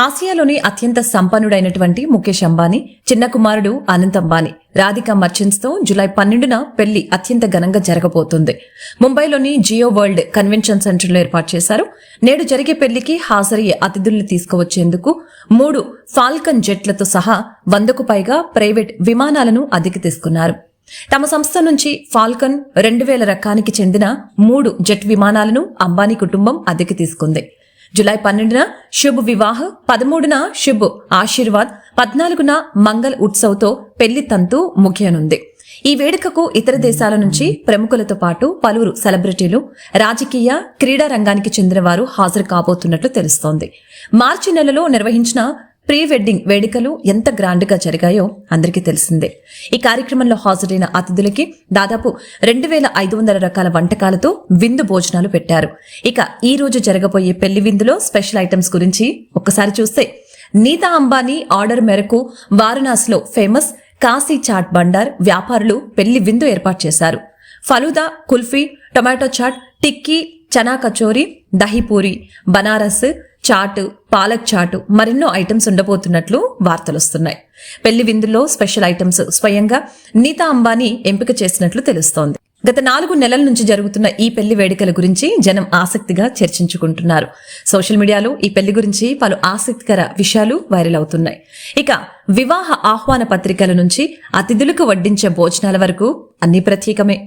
ఆసియాలోని అత్యంత సంపన్నుడైనటువంటి ముఖేష్ అంబానీ చిన్న కుమారుడు అనంత్ అంబానీ రాధికా మర్చెంట్స్ తో జూలై 12న పెళ్లి అత్యంత ఘనంగా జరగబోతుంది. ముంబైలోని జియో వరల్డ్ కన్వెన్షన్ సెంటర్లో ఏర్పాటు చేశారు. నేడు జరిగే పెళ్లికి హాజరయ్యే అతిథుల్ని తీసుకువచ్చేందుకు 3 ఫాల్కన్ జెట్లతో సహా 100కు పైగా ప్రైవేట్ విమానాలను అద్దెకు తీసుకున్నారు. తమ సంస్థ నుంచి ఫాల్కన్ 2000 రకానికి చెందిన 3 జెట్ విమానాలను అంబానీ కుటుంబం అద్దెకు తీసుకుంది. జూలై 12న శుభ్ వివాహ్, 13న శుభ్ ఆశీర్వాద్, 14న మంగళ్ ఉత్సవ్తో పెళ్లి తంతు ముగియనుంది. ఈ వేడుకకు ఇతర దేశాల నుంచి ప్రముఖులతో పాటు పలువురు సెలబ్రిటీలు, రాజకీయ, క్రీడా రంగానికి చెందిన వారు హాజరు కాబోతున్నట్లు తెలుస్తోంది. మార్చి నెలలో నిర్వహించిన ప్రీ వెడ్డింగ్ వేడుకలు ఎంత గ్రాండ్ గా జరిగాయో అందరికీ తెలిసిందే. ఈ కార్యక్రమంలో హాజరైన అతిథులకి దాదాపు 2500 రకాల వంటకాలతో విందు భోజనాలు పెట్టారు. ఇక ఈ రోజు జరగబోయే పెళ్లి విందులో స్పెషల్ ఐటమ్స్ గురించి ఒక్కసారి చూస్తే, నీతా అంబానీ ఆర్డర్ మేరకు వారణాసిలో ఫేమస్ కాశీ చాట్ బండార్ వ్యాపారులు పెళ్లి విందు ఏర్పాటు చేశారు. ఫలూదా, కుల్ఫీ, టొమాటో చాట్, టిక్కీ, చనా కచోరీ, దహీపూరి, బనారస్ చాటు, పాలక్ చాటు మరెన్నో ఐటమ్స్ ఉండబోతున్నట్లు వార్తలొస్తున్నాయి. పెళ్లి విందుల్లో స్పెషల్ ఐటమ్స్ స్వయంగా నీతా అంబానీ ఎంపిక చేసినట్లు తెలుస్తోంది. గత 4 నెలల నుంచి జరుగుతున్న ఈ పెళ్లి వేడుకల గురించి జనం ఆసక్తిగా చర్చించుకుంటున్నారు. సోషల్ మీడియాలో ఈ పెళ్లి గురించి పలు ఆసక్తికర విషయాలు వైరల్ అవుతున్నాయి. ఇక వివాహ ఆహ్వాన పత్రికల నుంచి అతిథులకు వడ్డించే భోజనాల వరకు అన్ని ప్రత్యేకమే.